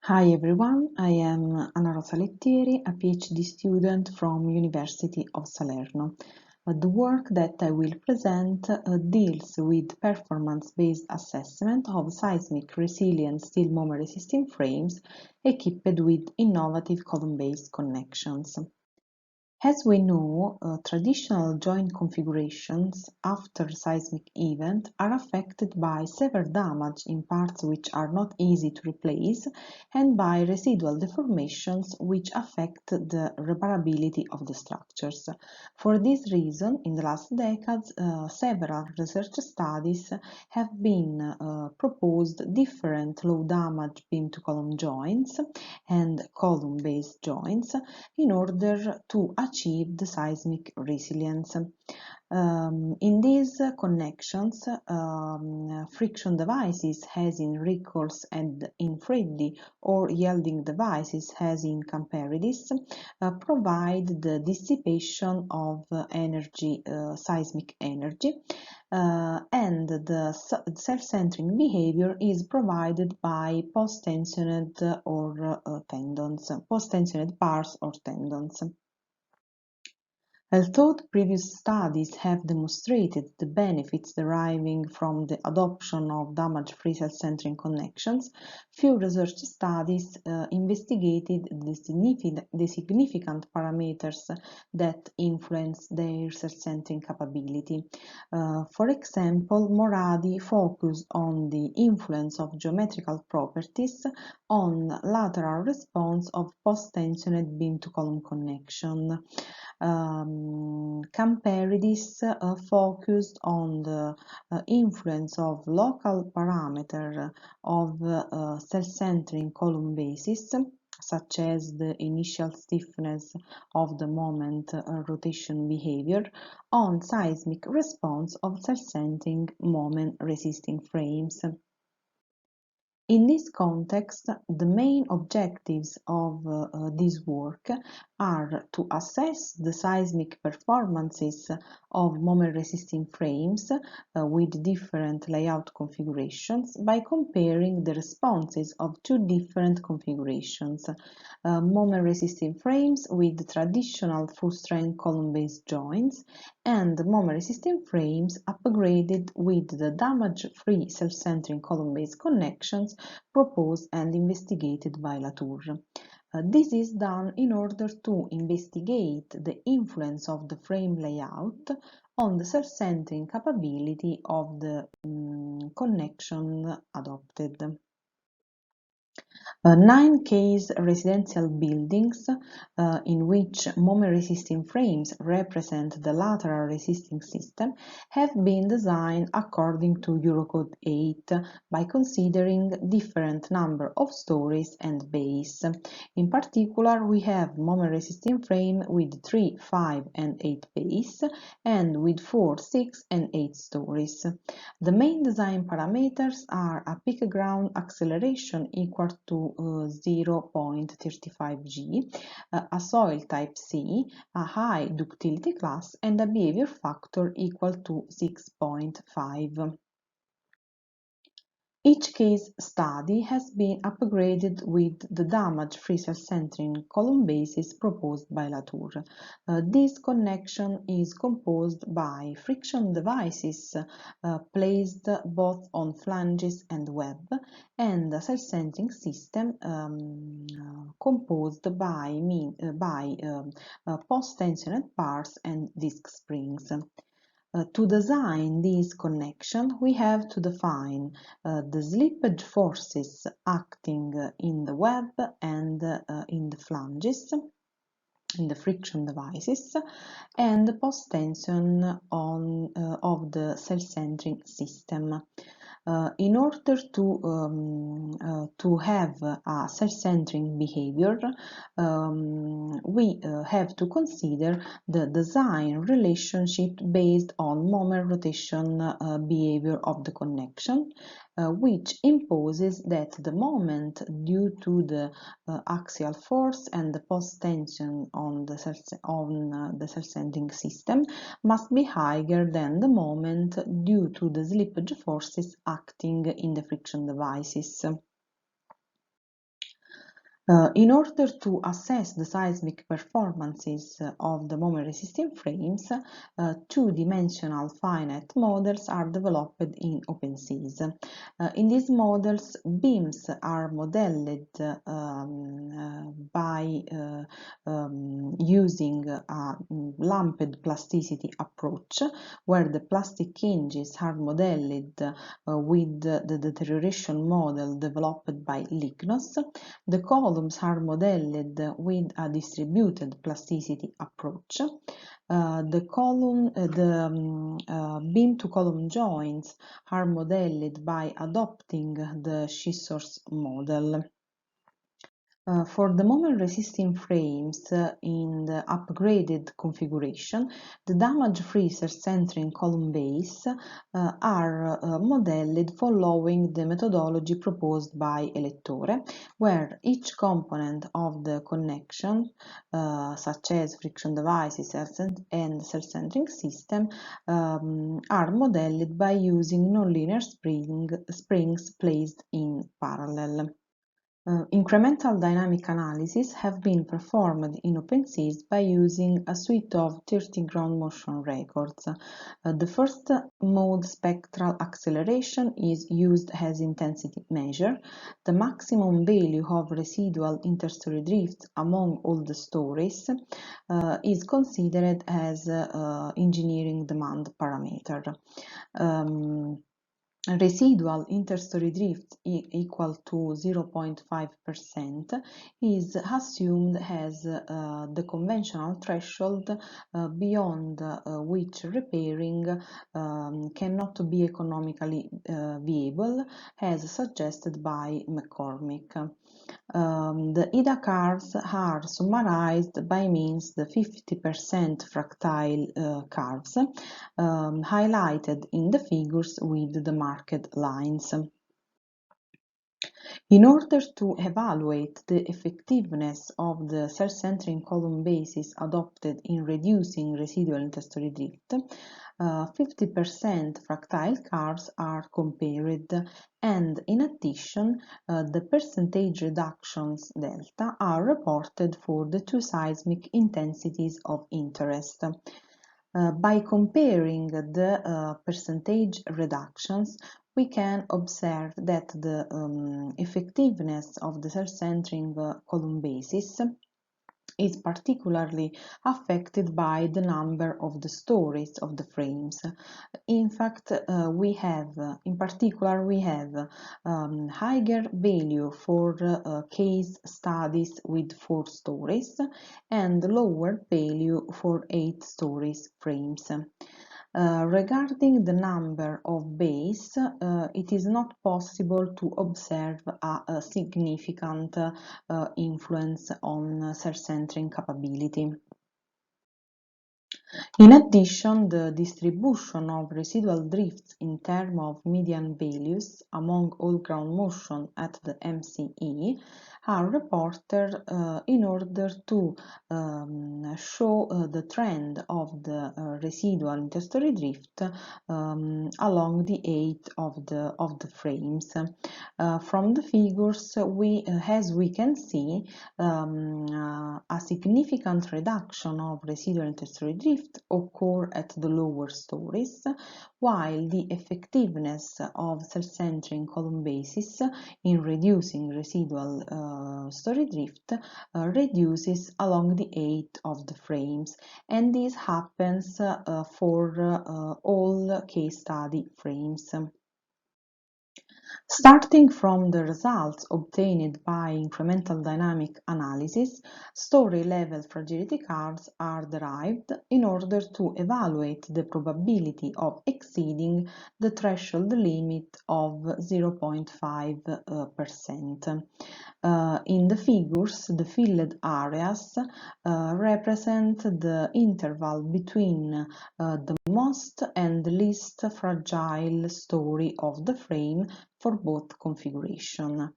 Hi everyone, I am Annarosa Lettieri, a PhD student from University of Salerno. The work that I will present deals with performance-based assessment of seismic resilient steel moment resisting frames equipped with innovative column-based connections. As we know, traditional joint configurations after seismic event are affected by severe damage in parts which are not easy to replace and by residual deformations which affect the reparability of the structures. For this reason, in the last decades, several research studies have been proposed different low damage beam-to-column joints and column-based joints in order to achieve the seismic resilience. In these connections, friction devices as in Riccors and in Freddi or yielding devices as in Camperidis provide the dissipation of energy, seismic energy, and the self-centering behavior is provided by post-tensioned or tendons, post-tensioned bars or tendons. Although previous studies have demonstrated the benefits deriving from the adoption of damage-free self-centering connections, few research studies investigated the significant parameters that influence their self-centering capability. For example, Moradi focused on the influence of geometrical properties on lateral response of post-tensioned beam-to-column connection. Camperidis focused on the influence of local parameter of self-centering column basis, such as the initial stiffness of the moment rotation behavior, on seismic response of self-centering moment resisting frames. In this context, the main objectives of this work are to assess the seismic performances of moment-resisting frames with different layout configurations by comparing the responses of two different configurations, moment-resisting frames with traditional full-strength column-based joints and moment-resisting frames upgraded with the damage-free self-centering column-based connections proposed and investigated by Latour. This is done in order to investigate the influence of the frame layout on the self-centering capability of the connection adopted. 9 case residential buildings in which moment-resisting frames represent the lateral resisting system have been designed according to Eurocode 8 by considering different number of stories and bays. In particular, we have moment-resisting frame with 3, 5 and 8 bays and with 4, 6 and 8 stories. The main design parameters are a peak ground acceleration equal to 0.35 g, a soil type C, a high ductility class, and a behavior factor equal to 6.5. Each case study has been upgraded with the damage-free self-centering column basis proposed by Latour. This connection is composed by friction devices placed both on flanges and web, and a self-centering system composed by post-tensioned bars and disc springs. To design this connection, we have to define the slippage forces acting in the web and in the flanges, in the friction devices, and the post-tension of the self-centering system. In order to have a self-centering behavior, we have to consider the design relationship based on moment rotation behavior of the connection, which imposes that the moment due to the axial force and the post-tension on the self-centering system must be higher than the moment due to the slippage forces acting in the friction devices. In order to assess the seismic performances of the moment-resisting frames, two-dimensional finite models are developed in OpenSeas. In these models, beams are modeled by using a lumped plasticity approach, where the plastic hinges are modeled with the deterioration model developed by Lignos. The columns are modeled with a distributed plasticity approach. The beam-to-column joints are modeled by adopting the scissors model. For the moment-resisting frames in the upgraded configuration, the damage-free self-centering column base are modeled following the methodology proposed by Elettore, where each component of the connection, such as friction devices and self-centering system, are modeled by using nonlinear springs placed in parallel. Incremental dynamic analysis have been performed in OpenSeas by using a suite of 30 ground motion records. The first mode spectral acceleration is used as intensity measure. The maximum value of residual interstory drift among all the stories is considered as engineering demand parameter. Residual interstory drift equal to 0.5% is assumed as the conventional threshold beyond which repairing cannot be economically viable, as suggested by McCormick. The IDA curves are summarized by means the 50% fractile curves highlighted in the figures with the marked lines. In order to evaluate the effectiveness of the self-centering column basis adopted in reducing residual interstory drift, 50% fractile curves are compared, and in addition, the percentage reductions delta are reported for the two seismic intensities of interest. By comparing the percentage reductions, we can observe that the effectiveness of the self-centering column basis is particularly affected by the number of the stories of the frames. In fact, in particular, we have higher value for case studies with 4 stories and lower value for 8 stories frames. Regarding the number of bays, it is not possible to observe a significant influence on self-centering capability. In addition, the distribution of residual drifts in terms of median values among all ground motion at the MCE are reported in order to show the trend of the residual interstory drift along the height of the frames. From the figures, as we can see, a significant reduction of residual interstory drift occur at the lower stories, while the effectiveness of self-centering column basis in reducing residual story drift reduces along the height of the frames, and this happens for all case study frames. Starting from the results obtained by incremental dynamic analysis, story-level fragility curves are derived in order to evaluate the probability of exceeding the threshold limit of 0.5%. In the figures, the filled areas represent the interval between the most and least fragile story of the frame for both configurations.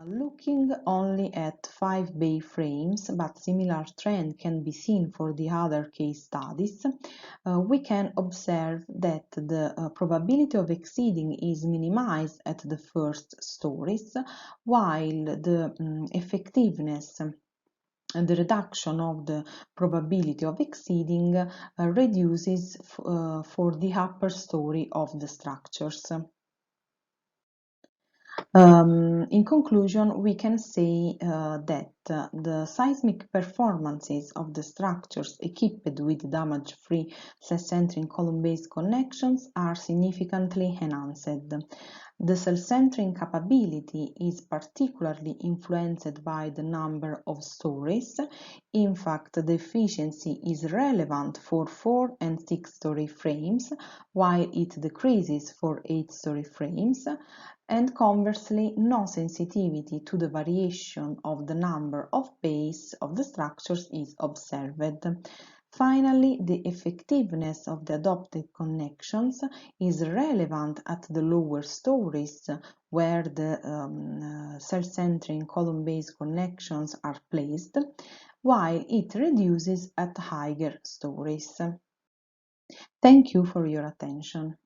Looking only at 5 bay frames, but similar trend can be seen for the other case studies, we can observe that the probability of exceeding is minimized at the first stories, while the effectiveness and the reduction of the probability of exceeding reduces for the upper story of the structures. In conclusion, we can say that the seismic performances of the structures equipped with damage-free self-centering column-based connections are significantly enhanced. The self-centering capability is particularly influenced by the number of stories. In fact, the efficiency is relevant for 4 and 6-story frames, while it decreases for 8-story frames, and conversely, no sensitivity to the variation of the number of bays of the structures is observed. Finally, the effectiveness of the adopted connections is relevant at the lower stories, where the self-centering column-based connections are placed, while it reduces at higher stories. Thank you for your attention.